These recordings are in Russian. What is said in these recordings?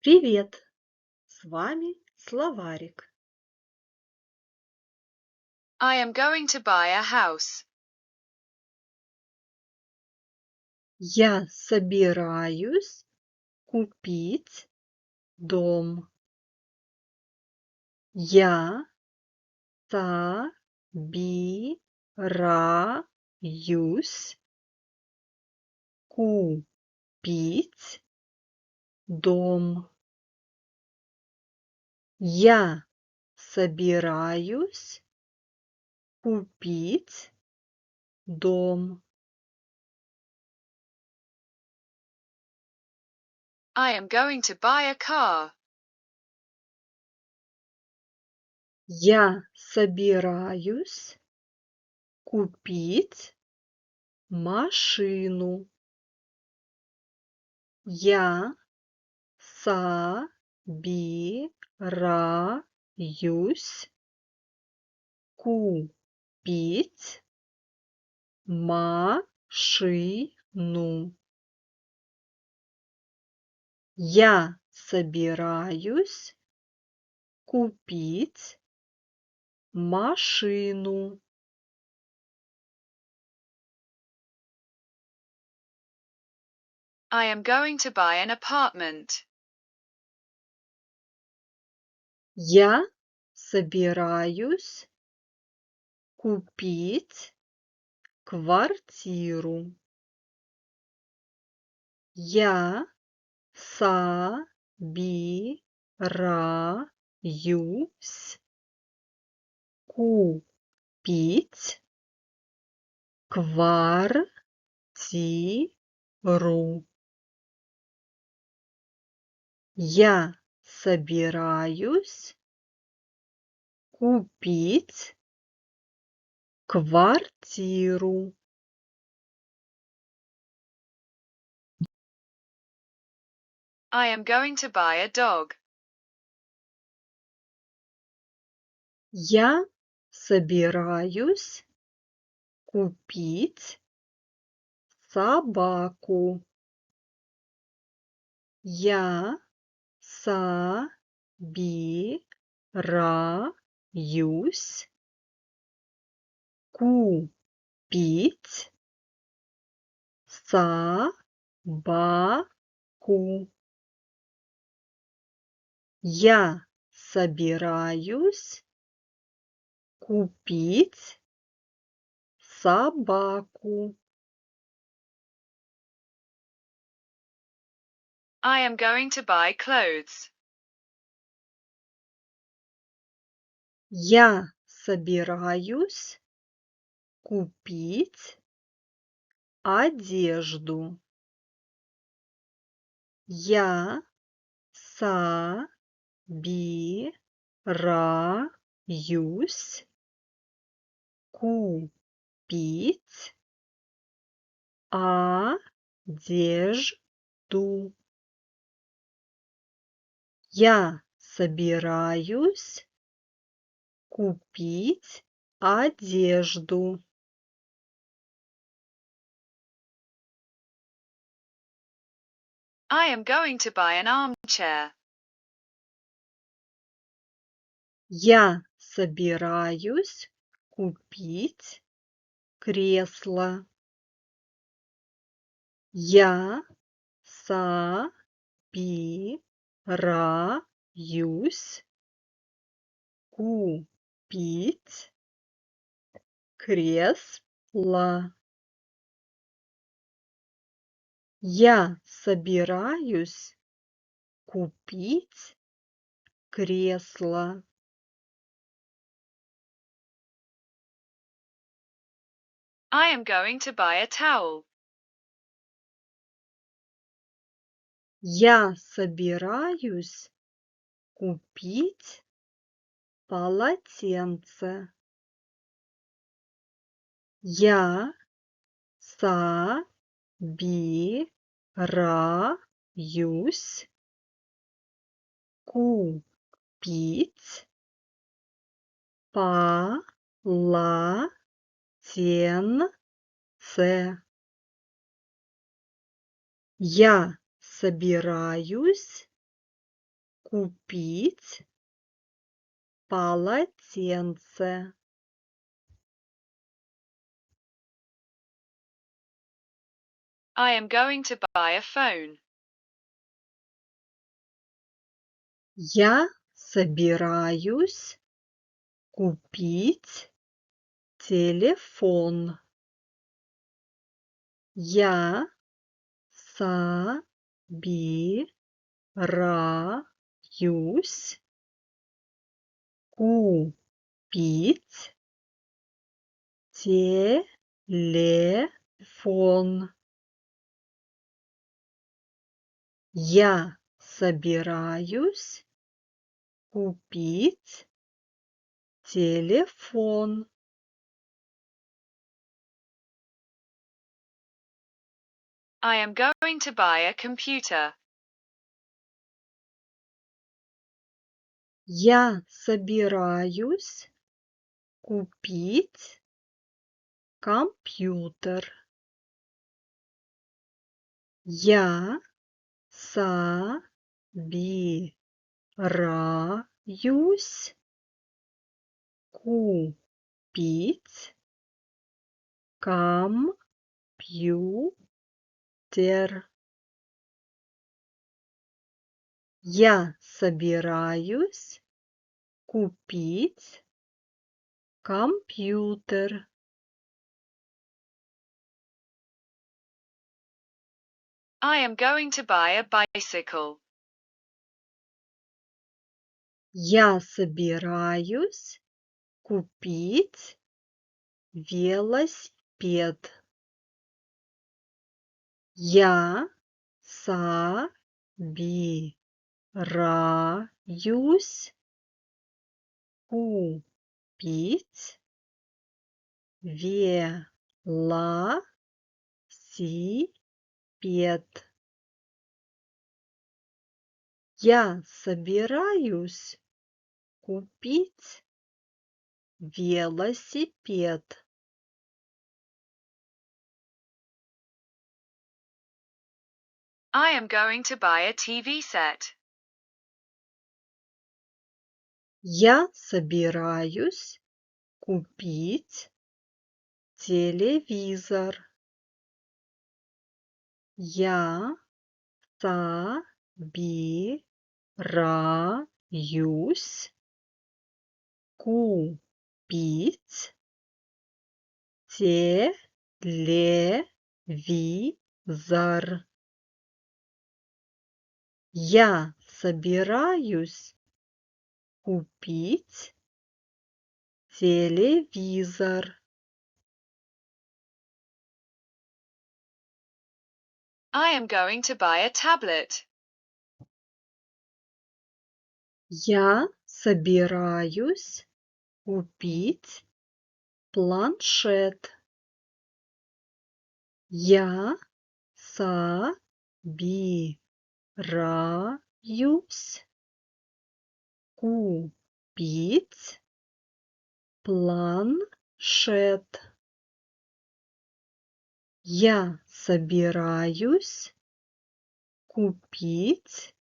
Привет! С вами словарик. I am going to buy a house. Я собираюсь купить дом. Я собираюсь купить дом. Я собираюсь купить дом. I am going to buy a car. Я собираюсь купить машину. Я собираюсь купить машину. Я собираюсь купить машину. I am going to buy an apartment. Я собираюсь купить квартиру. Я собираюсь купить квартиру. Я собираюсь купить квартиру. I am going to buy a dog. Я собираюсь купить собаку. Я собираюсь купить собаку. Я собираюсь купить собаку. I am going to buy clothes. Я собираюсь купить одежду. Я собираюсь купить одежду. Я собираюсь купить одежду. I am going to buy an armchair. Я собираюсь купить кресло. Я собираюсь купить кресло. Я собираюсь купить кресло. I am going to buy a towel. Я собираюсь купить полотенце. Я собираюсь купить полотенце. Я собираюсь купить полотенце. I am going to buy a phone. Я собираюсь купить телефон. Я собираюсь купить телефон. Я собираюсь купить телефон. I am going to buy a computer. Я собираюсь купить компьютер. Я собираюсь купить компьютер. Я собираюсь купить компьютер. I am going to buy a bicycle. Я собираюсь купить велосипед. Я собираюсь купить велосипед. Я собираюсь купить велосипед. I am going to buy a TV set. Я собираюсь купить телевизор. Я собираюсь купить телевизор. Я собираюсь купить телевизор. I am going to buy a tablet. Я собираюсь купить планшет. Я собираюсь купить планшет. Я собираюсь купить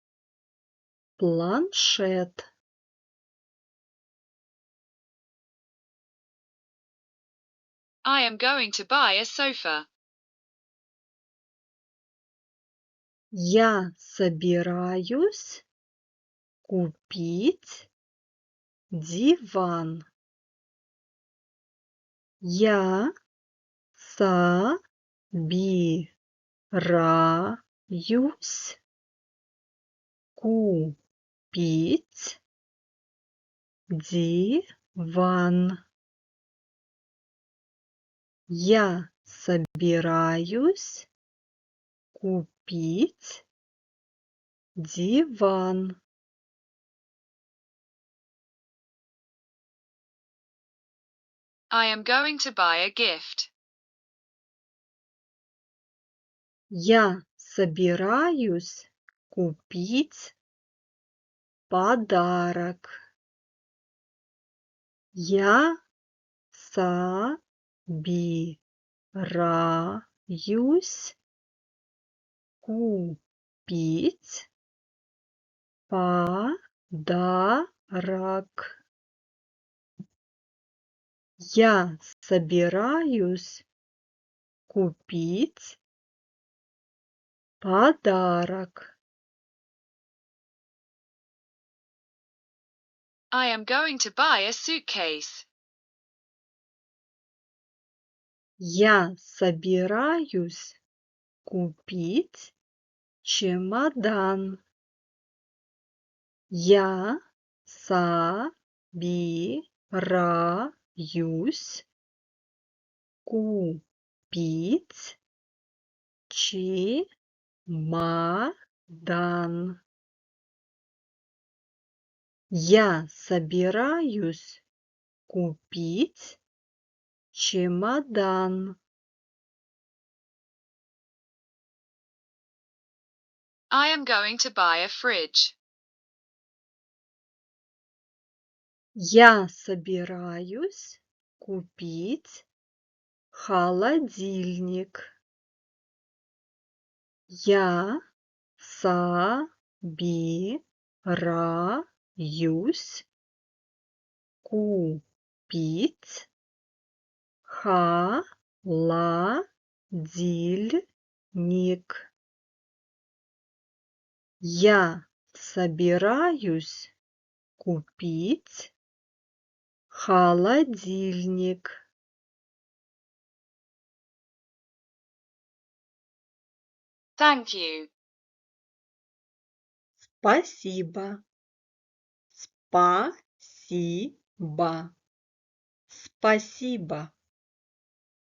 планшет. I am going to buy a sofa. Я собираюсь купить диван. Я собираюсь купить диван. Я собираюсь купить диван. I am going to buy a gift. Я собираюсь купить подарок. Я собираюсь купить подарок. подарок. Я собираюсь купить подарок. I am going to buy a suitcase. Я собираюсь купить чемодан. Я собираюсь купить чемодан. Я собираюсь купить чемодан. I am going to buy a fridge. Я собираюсь купить холодильник. Я собираюсь купить холодильник. Я собираюсь купить холодильник. Thank you. Спасибо. Спасибо. Спасибо.